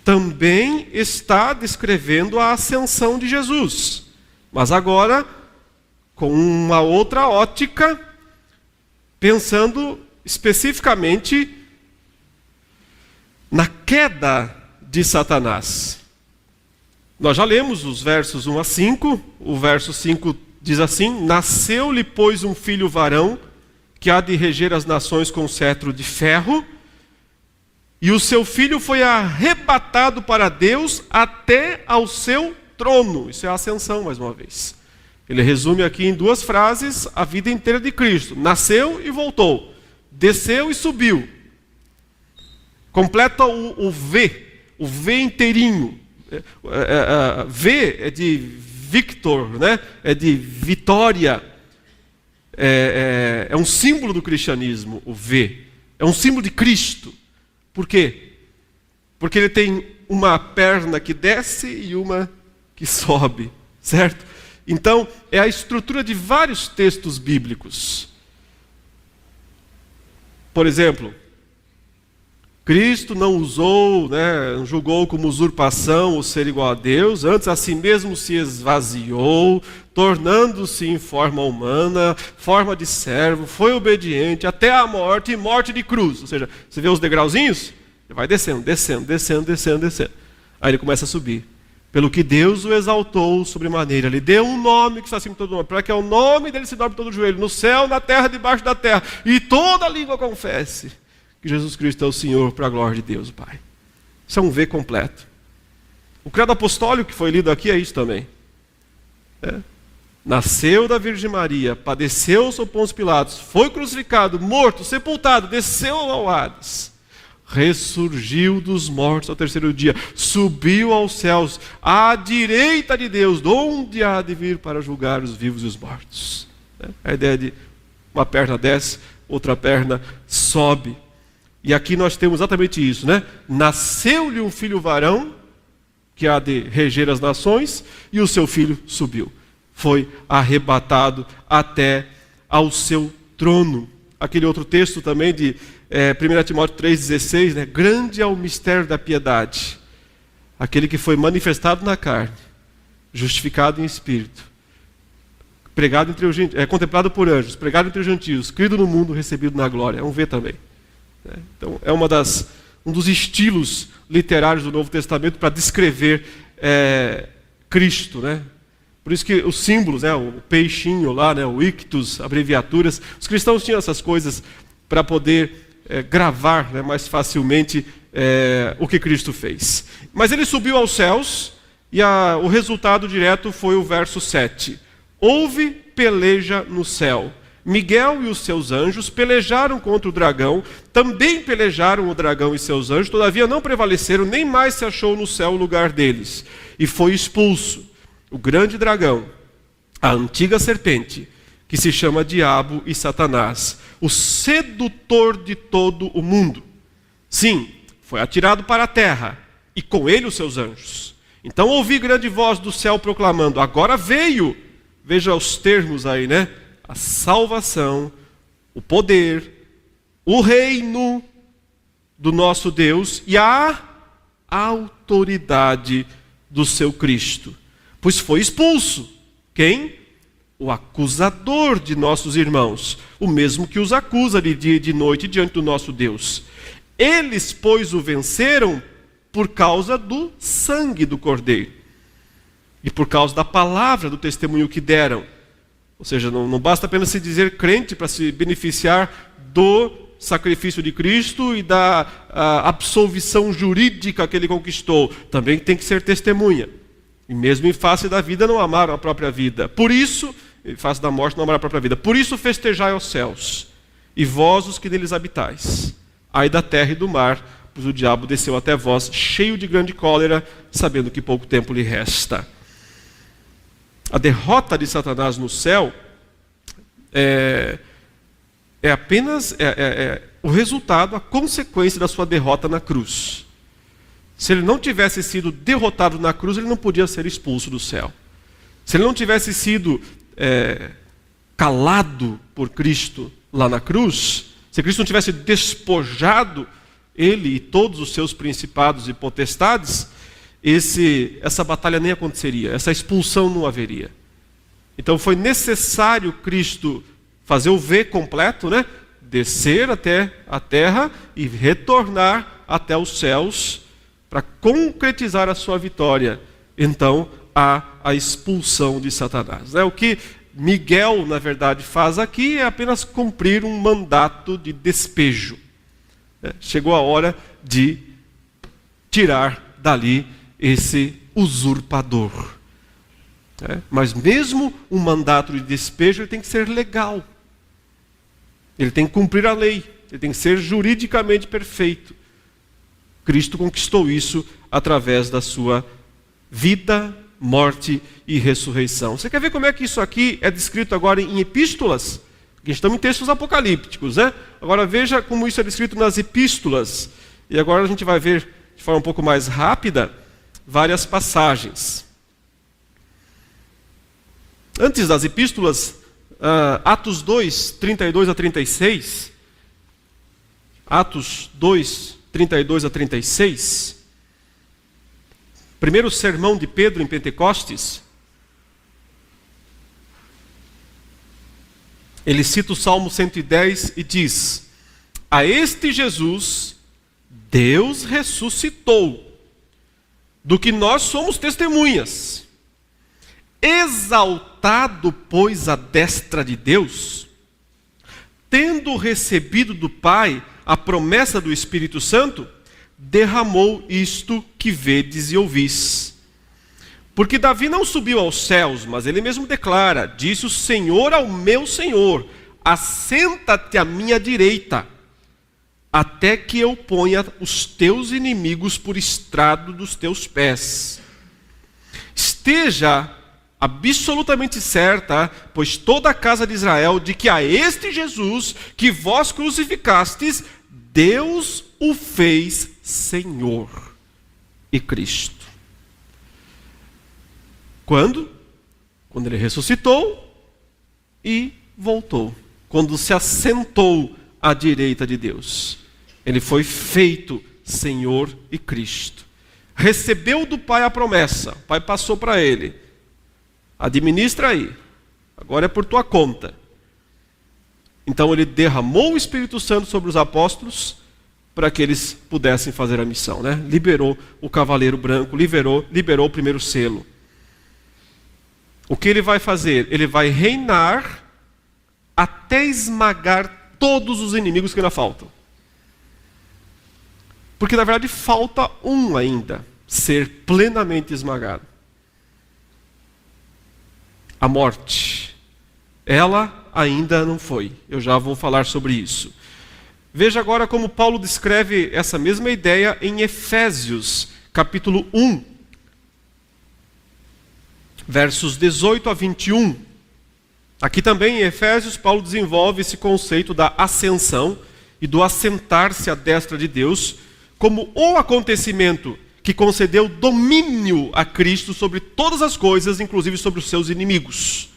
Também está descrevendo a ascensão de Jesus, mas agora com uma outra ótica, pensando especificamente na queda de Satanás. Nós já lemos os versos 1 a 5, o verso 5 diz assim: nasceu-lhe, pois, um filho varão, que há de reger as nações com cetro de ferro, e o seu filho foi arrebatado para Deus até ao seu trono. Isso é a ascensão, mais uma vez. Ele resume aqui em 2 frases a vida inteira de Cristo. Nasceu e voltou. Desceu e subiu. Completa o V inteirinho. V é de Victor, né? É de vitória. É um símbolo do cristianismo, o V. É um símbolo de Cristo. Por quê? Porque ele tem uma perna que desce e uma que sobe, certo? Então, é a estrutura de vários textos bíblicos. Por exemplo, Cristo não usou, não julgou como usurpação o ser igual a Deus, antes a si mesmo se esvaziou, tornando-se em forma humana, forma de servo, foi obediente até a morte e morte de cruz. Ou seja, você vê os degrauzinhos? Ele vai descendo, descendo, descendo, descendo, descendo. Aí ele começa a subir. Pelo que Deus o exaltou sobremaneira. Ele deu um nome que está acima de todo nome, para que o nome dele se dobre todo o joelho, no céu, na terra, debaixo da terra, e toda língua confesse que Jesus Cristo é o Senhor, para a glória de Deus, o Pai. Isso é um V completo. O credo apostólico que foi lido aqui é isso também. Nasceu da Virgem Maria, padeceu sob Pôncio Pilatos, foi crucificado, morto, sepultado, desceu ao Hades, ressurgiu dos mortos ao 3º dia, subiu aos céus, à direita de Deus, de onde há de vir para julgar os vivos e os mortos. A ideia de uma perna desce, outra perna sobe. E aqui nós temos exatamente isso, Nasceu-lhe um filho varão, que há de reger as nações, e o seu filho subiu. Foi arrebatado até ao seu trono. Aquele outro texto também de 1 Timóteo 3,16, grande é o mistério da piedade. Aquele que foi manifestado na carne, justificado em espírito, pregado entre os gentios, contemplado por anjos, pregado entre os gentios, crido no mundo, recebido na glória. É um V também. Então, é um dos estilos literários do Novo Testamento para descrever Cristo, Por isso que os símbolos, o peixinho lá, o ictus, abreviaturas, os cristãos tinham essas coisas para poder gravar mais facilmente o que Cristo fez. Mas ele subiu aos céus e o resultado direto foi o verso 7. Houve peleja no céu. Miguel e os seus anjos pelejaram contra o dragão, também pelejaram o dragão e seus anjos, todavia não prevaleceram, nem mais se achou no céu o lugar deles. E foi expulso o grande dragão, a antiga serpente, que se chama Diabo e Satanás, o sedutor de todo o mundo. Sim, foi atirado para a terra, e com ele os seus anjos. Então ouvi grande voz do céu proclamando: agora veio, veja os termos aí, né? A salvação, o poder, o reino do nosso Deus e a autoridade do seu Cristo. Pois foi expulso. Quem? O acusador de nossos irmãos, o mesmo que os acusa de dia e de noite diante do nosso Deus. Eles, pois, o venceram por causa do sangue do Cordeiro e por causa da palavra do testemunho que deram. Ou seja, não basta apenas se dizer crente para se beneficiar do sacrifício de Cristo e da absolvição jurídica que ele conquistou. Também tem que ser testemunha. E mesmo em face da vida não amaram a própria vida. Por isso, em face da morte não amaram a própria vida. Por isso festejai aos céus, e vós os que neles habitais. Ai da terra e do mar, pois o diabo desceu até vós, cheio de grande cólera, sabendo que pouco tempo lhe resta. A derrota de Satanás no céu é apenas o resultado, a consequência da sua derrota na cruz. Se ele não tivesse sido derrotado na cruz, ele não podia ser expulso do céu. Se ele não tivesse sido calado por Cristo lá na cruz, se Cristo não tivesse despojado ele e todos os seus principados e potestades, essa batalha nem aconteceria, essa expulsão não haveria. Então foi necessário Cristo fazer o V completo, né? Descer até a terra e retornar até os céus para concretizar a sua vitória. Então há a expulsão de Satanás. O que Miguel, na verdade, faz aqui é apenas cumprir um mandato de despejo. Chegou a hora de tirar dali esse usurpador. Mas mesmo um mandato de despejo ele tem que ser legal. Ele tem que cumprir a lei. Ele tem que ser juridicamente perfeito. Cristo conquistou isso através da sua vida, morte e ressurreição. Você quer ver como é que isso aqui é descrito agora em epístolas? Porque estamos em textos apocalípticos, né? Agora veja como isso é descrito nas epístolas. E agora a gente vai ver de forma um pouco mais rápida várias passagens. Antes das epístolas, Atos 2, 32 a 36. Atos 2, 32 a 36. Primeiro sermão de Pedro em Pentecostes. Ele cita o Salmo 110 e diz: a este Jesus Deus ressuscitou, do que nós somos testemunhas. Exaltado, pois, à destra de Deus, tendo recebido do Pai a promessa do Espírito Santo, derramou isto que vedes e ouvis. Porque Davi não subiu aos céus, mas ele mesmo declara: disse o Senhor ao meu Senhor: assenta-te à minha direita, até que eu ponha os teus inimigos por estrado dos teus pés. Esteja absolutamente certa, pois toda a casa de Israel, de que a este Jesus que vós crucificastes, Deus o fez Senhor e Cristo. Quando? Quando ele ressuscitou e voltou. Quando se assentou à direita de Deus. Ele foi feito Senhor e Cristo. Recebeu do Pai a promessa. O Pai passou para ele: administra aí. Agora é por tua conta. Então ele derramou o Espírito Santo sobre os apóstolos para que eles pudessem fazer a missão, né? Liberou o cavaleiro branco, liberou o primeiro selo. O que ele vai fazer? Ele vai reinar até esmagar todos os inimigos que ainda faltam. Porque na verdade falta um ainda ser plenamente esmagado. A morte. Ela ainda não foi. Eu já vou falar sobre isso. Veja agora como Paulo descreve essa mesma ideia em Efésios, capítulo 1, versos 18 a 21. Aqui também em Efésios, Paulo desenvolve esse conceito da ascensão e do assentar-se à destra de Deus como o acontecimento que concedeu domínio a Cristo sobre todas as coisas, inclusive sobre os seus inimigos.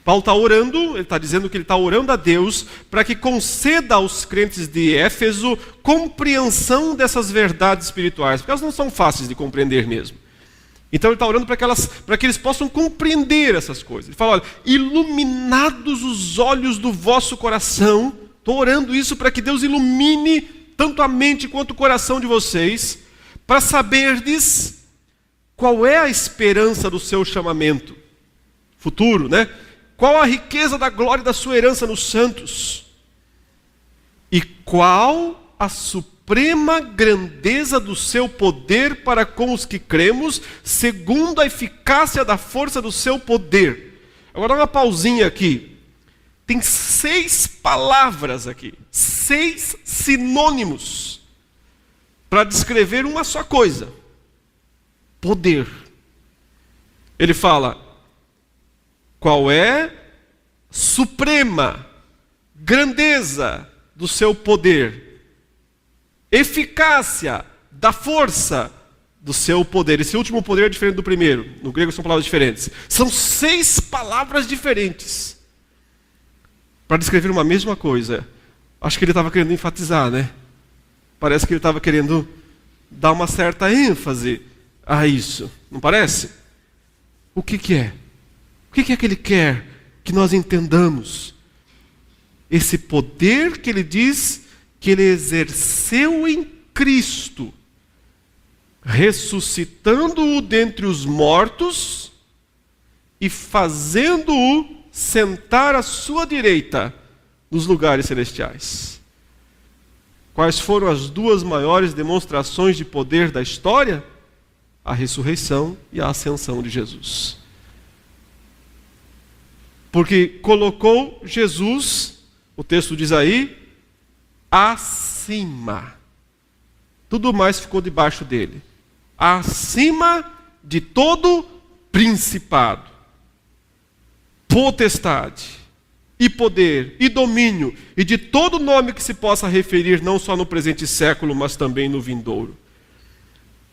Paulo está orando, ele está dizendo que ele está orando a Deus para que conceda aos crentes de Éfeso compreensão dessas verdades espirituais, porque elas não são fáceis de compreender mesmo. Então ele está orando para que eles possam compreender essas coisas. Ele fala, olha, iluminados os olhos do vosso coração, estou orando isso para que Deus ilumine tanto a mente quanto o coração de vocês, para saberdes qual é a esperança do seu chamamento futuro, né? Qual a riqueza da glória da sua herança nos santos? E qual a suprema grandeza do seu poder para com os que cremos, segundo a eficácia da força do seu poder? Agora dá uma pausinha aqui. Tem 6 palavras aqui, 6 sinônimos para descrever uma só coisa: poder. Ele fala, qual é suprema grandeza do seu poder, eficácia da força do seu poder. Esse último poder é diferente do primeiro, no grego são palavras diferentes. São 6 palavras diferentes para descrever uma mesma coisa. Acho que ele estava querendo enfatizar, né? Parece que ele estava querendo dar uma certa ênfase a isso, não parece? O que é? O que é que ele quer que nós entendamos? Esse poder que ele diz que ele exerceu em Cristo, ressuscitando-o dentre os mortos e fazendo-o sentar à sua direita nos lugares celestiais. Quais foram as 2 maiores demonstrações de poder da história? A ressurreição e a ascensão de Jesus. Porque colocou Jesus, o texto diz aí, acima. Tudo mais ficou debaixo dele. Acima de todo principado, potestade, e poder, e domínio, e de todo nome que se possa referir, não só no presente século, mas também no vindouro.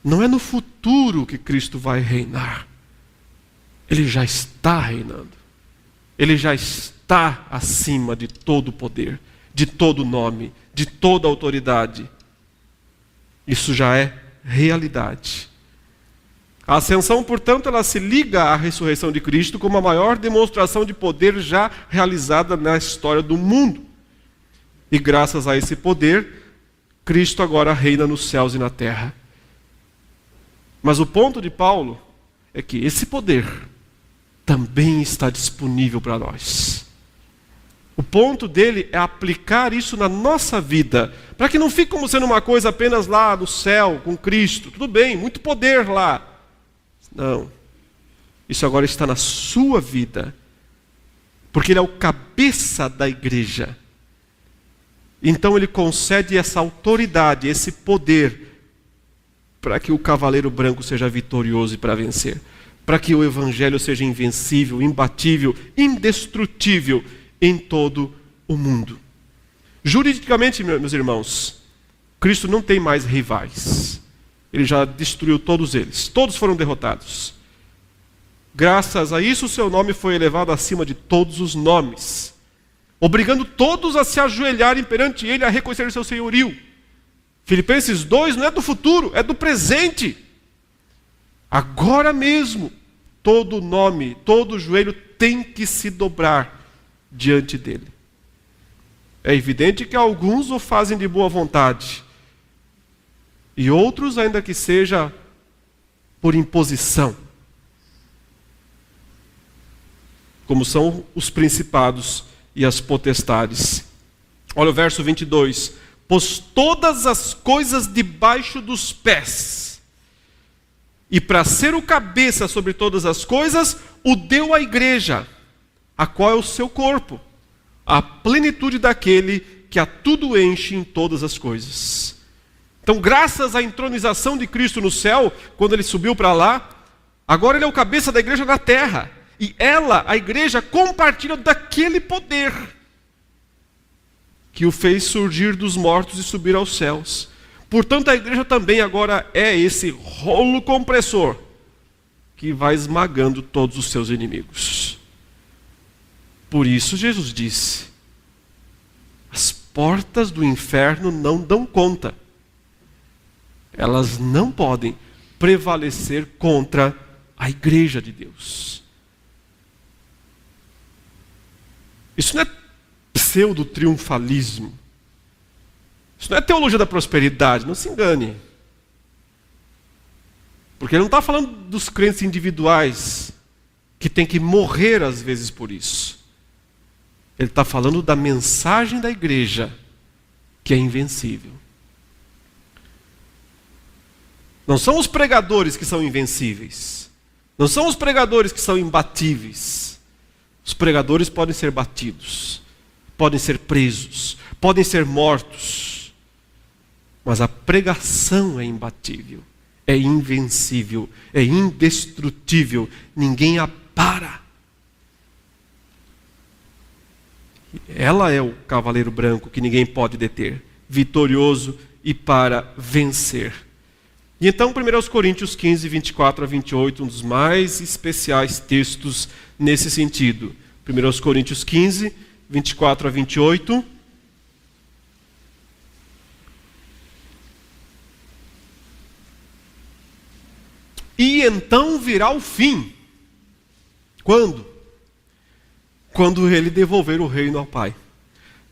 Não é no futuro que Cristo vai reinar. Ele já está reinando. Ele já está acima de todo poder, de todo nome, de toda autoridade. Isso já é realidade. A ascensão, portanto, ela se liga à ressurreição de Cristo como a maior demonstração de poder já realizada na história do mundo. E graças a esse poder, Cristo agora reina nos céus e na terra. Mas o ponto de Paulo é que esse poder também está disponível para nós. O ponto dele é aplicar isso na nossa vida, para que não fique como sendo uma coisa apenas lá no céu, com Cristo. Tudo bem, muito poder lá. Não. Isso agora está na sua vida, porque ele é o cabeça da igreja. Então ele concede essa autoridade, esse poder, para que o cavaleiro branco seja vitorioso e para vencer. Para que o evangelho seja invencível, imbatível, indestrutível em todo o mundo. Juridicamente, meus irmãos, Cristo não tem mais rivais. Ele já destruiu todos eles. Todos foram derrotados. Graças a isso, o seu nome foi elevado acima de todos os nomes, obrigando todos a se ajoelharem perante ele, a reconhecer o seu senhorio. Filipenses 2 não é do futuro, é do presente. Agora mesmo, todo nome, todo joelho tem que se dobrar diante dele. É evidente que alguns o fazem de boa vontade, e outros, ainda que seja por imposição, como são os principados e as potestades. Olha o verso 22. Pôs todas as coisas debaixo dos pés, e para ser o cabeça sobre todas as coisas, o deu à igreja, a qual é o seu corpo, a plenitude daquele que a tudo enche em todas as coisas. Então, graças à entronização de Cristo no céu, quando ele subiu para lá, agora ele é o cabeça da igreja na terra. E ela, a igreja, compartilha daquele poder que o fez surgir dos mortos e subir aos céus. Portanto, a igreja também agora é esse rolo compressor que vai esmagando todos os seus inimigos. Por isso Jesus disse: as portas do inferno não dão conta. Elas não podem prevalecer contra a igreja de Deus. Isso não é pseudo-triunfalismo. Isso não é teologia da prosperidade, não se engane. Porque ele não está falando dos crentes individuais que têm que morrer às vezes por isso. Ele está falando da mensagem da igreja, que é invencível. Não são os pregadores que são invencíveis. Não são os pregadores que são imbatíveis. Os pregadores podem ser batidos, podem ser presos, podem ser mortos. Mas a pregação é imbatível, é invencível, é indestrutível. Ninguém a para. Ela é o cavaleiro branco que ninguém pode deter, vitorioso e para vencer. E então, 1 Coríntios 15, 24 a 28, um dos mais especiais textos nesse sentido. 1 Coríntios 15, 24 a 28. E então virá o fim. Quando? Quando ele devolver o reino ao Pai.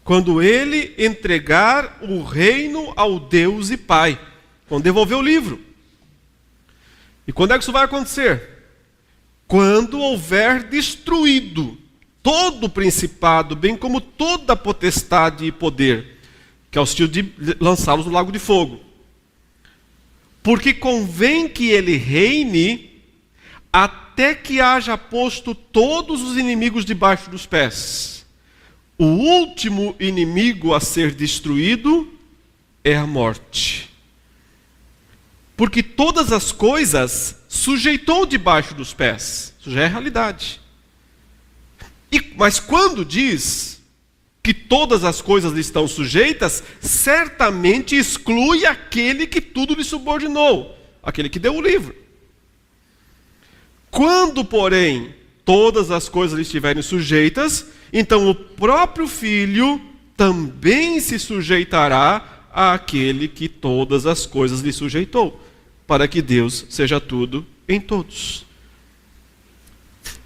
Quando ele entregar o reino ao Deus e Pai. Quando devolver o livro. E quando é que isso vai acontecer? Quando houver destruído todo o principado, bem como toda a potestade e poder, que é o estilo de lançá-los no lago de fogo. Porque convém que ele reine até que haja posto todos os inimigos debaixo dos pés. O último inimigo a ser destruído é a morte. Porque todas as coisas sujeitou debaixo dos pés. Isso já é realidade. Mas quando diz que todas as coisas lhe estão sujeitas, certamente exclui aquele que tudo lhe subordinou, aquele que deu o livro. Quando, porém, todas as coisas lhe estiverem sujeitas, então o próprio Filho também se sujeitará àquele que todas as coisas lhe sujeitou, para que Deus seja tudo em todos.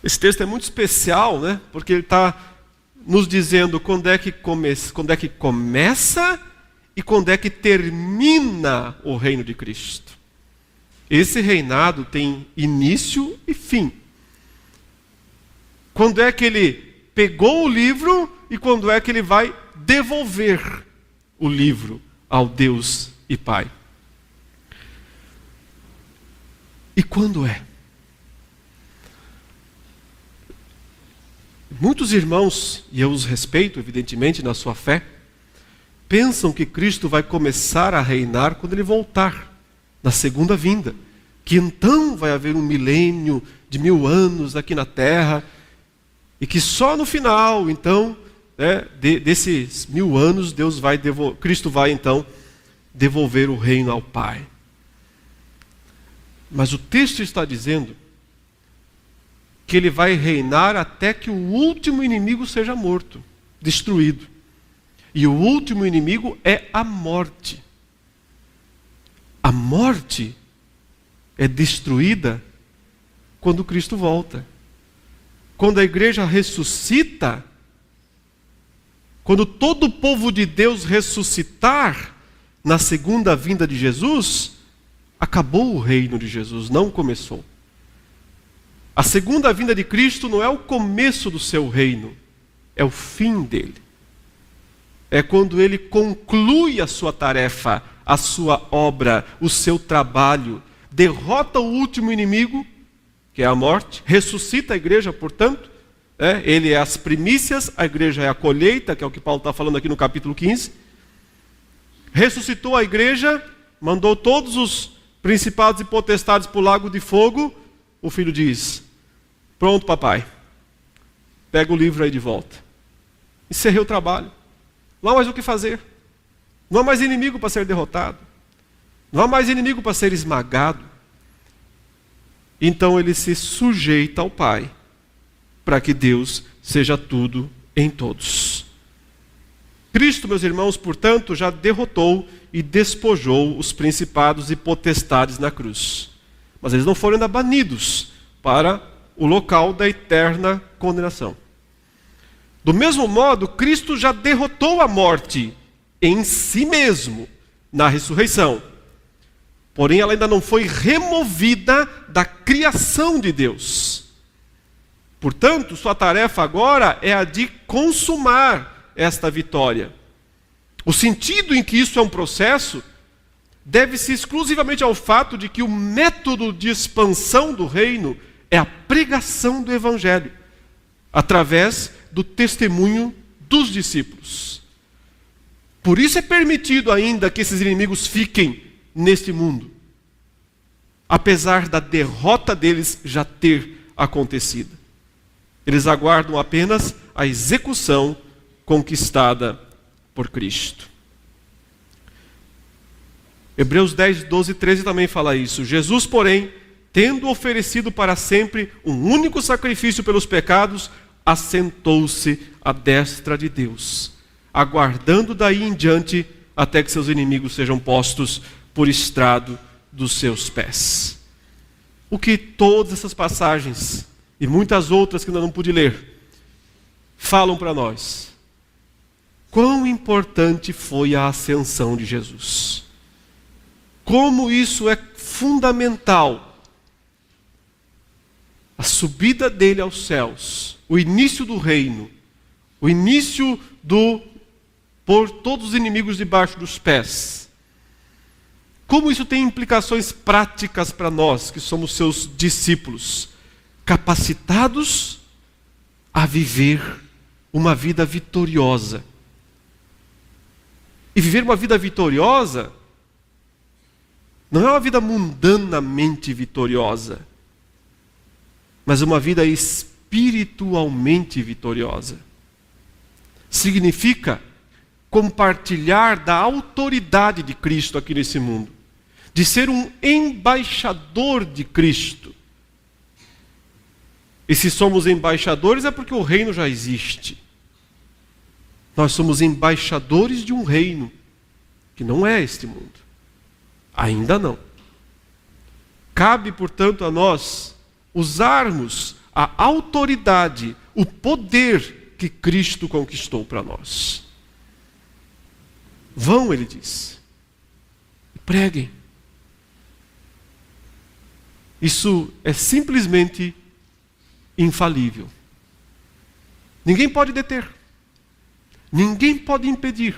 Esse texto é muito especial, né? Porque ele está nos dizendo quando é que começa e quando é que termina o reino de Cristo. Esse reinado tem início e fim. Quando é que ele pegou o livro e quando é que ele vai devolver o livro ao Deus e Pai. E quando é? Muitos irmãos, e eu os respeito evidentemente na sua fé, pensam que Cristo vai começar a reinar quando ele voltar, na segunda vinda, que então vai haver um milênio de 1000 anos aqui na terra, e que só no final, então, desses 1000 anos, Cristo vai então devolver o reino ao Pai. Mas o texto está dizendo que ele vai reinar até que o último inimigo seja morto, destruído. E o último inimigo é a morte. A morte é destruída quando Cristo volta. Quando a igreja ressuscita, quando todo o povo de Deus ressuscitar na segunda vinda de Jesus, acabou o reino de Jesus, não começou. A segunda vinda de Cristo não é o começo do seu reino, é o fim dele. É quando ele conclui a sua tarefa, a sua obra, o seu trabalho, derrota o último inimigo, que é a morte, ressuscita a igreja, portanto, ele é as primícias, a igreja é a colheita, que é o que Paulo está falando aqui no capítulo 15. Ressuscitou a igreja, mandou todos os principados e potestades para o lago de fogo. O filho diz: pronto, papai, pega o livro aí de volta. Encerrei o trabalho. Não há mais o que fazer. Não há mais inimigo para ser derrotado. Não há mais inimigo para ser esmagado. Então ele se sujeita ao Pai, para que Deus seja tudo em todos. Cristo, meus irmãos, portanto, já derrotou e despojou os principados e potestades na cruz. Mas eles não foram ainda banidos para o local da eterna condenação. Do mesmo modo, Cristo já derrotou a morte em si mesmo na ressurreição. Porém, ela ainda não foi removida da criação de Deus. Portanto, sua tarefa agora é a de consumar esta vitória. O sentido em que isso é um processo deve-se exclusivamente ao fato de que o método de expansão do reino é a pregação do Evangelho, através do testemunho dos discípulos. Por isso é permitido ainda que esses inimigos fiquem neste mundo, apesar da derrota deles já ter acontecido. Eles aguardam apenas a execução conquistada por Cristo. Hebreus 10, 12 e 13 também fala isso. Jesus, porém, tendo oferecido para sempre um único sacrifício pelos pecados, assentou-se à destra de Deus, aguardando daí em diante até que seus inimigos sejam postos por estrado dos seus pés. O que todas essas passagens e muitas outras que ainda não pude ler falam para nós? Quão importante foi a ascensão de Jesus. Como isso é fundamental. A subida dele aos céus, o início do reino, o início do pôr todos os inimigos debaixo dos pés. Como isso tem implicações práticas para nós, que somos seus discípulos, capacitados a viver uma vida vitoriosa. E viver uma vida vitoriosa não é uma vida mundanamente vitoriosa, mas uma vida espiritualmente vitoriosa. Significa compartilhar da autoridade de Cristo aqui nesse mundo, de ser um embaixador de Cristo. E se somos embaixadores é porque o reino já existe. Nós somos embaixadores de um reino que não é este mundo. Ainda não. Cabe, portanto, a nós usarmos a autoridade, o poder que Cristo conquistou para nós. Vão, ele diz, e preguem. Isso é simplesmente infalível. Ninguém pode deter. Ninguém pode impedir.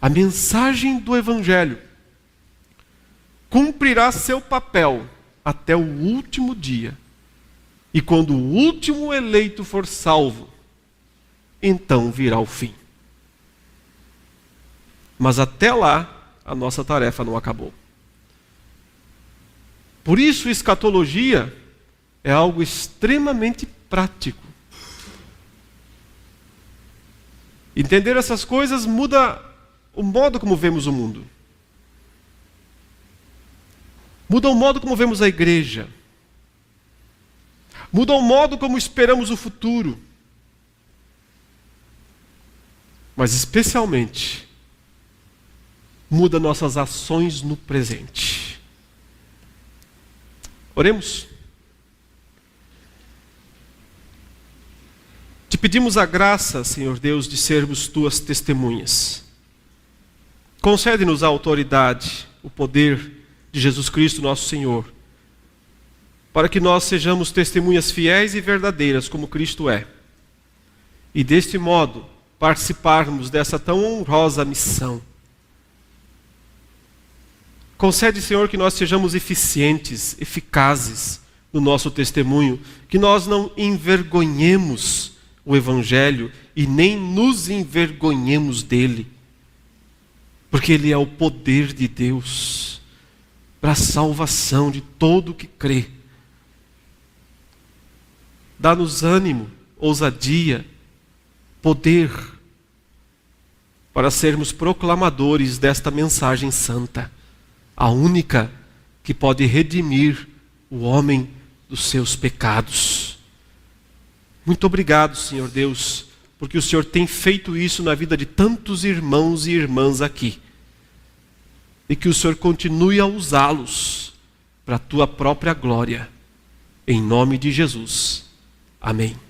A mensagem do Evangelho cumprirá seu papel até o último dia. E quando o último eleito for salvo, então virá o fim. Mas até lá, a nossa tarefa não acabou. Por isso, escatologia é algo extremamente prático. Entender essas coisas muda o modo como vemos o mundo. Muda o modo como vemos a igreja. Muda o modo como esperamos o futuro. Mas especialmente, muda nossas ações no presente. Oremos. Te pedimos a graça, Senhor Deus, de sermos tuas testemunhas. Concede-nos a autoridade, o poder de Jesus Cristo, nosso Senhor, para que nós sejamos testemunhas fiéis e verdadeiras, como Cristo é. E deste modo, participarmos dessa tão honrosa missão. Concede, Senhor, que nós sejamos eficientes, eficazes no nosso testemunho, que nós não envergonhemos o Evangelho e nem nos envergonhemos dele, porque ele é o poder de Deus para a salvação de todo o que crê. Dá-nos ânimo, ousadia, poder para sermos proclamadores desta mensagem santa, a única que pode redimir o homem dos seus pecados. Muito obrigado, Senhor Deus, porque o Senhor tem feito isso na vida de tantos irmãos e irmãs aqui. E que o Senhor continue a usá-los para a tua própria glória. Em nome de Jesus. Amém.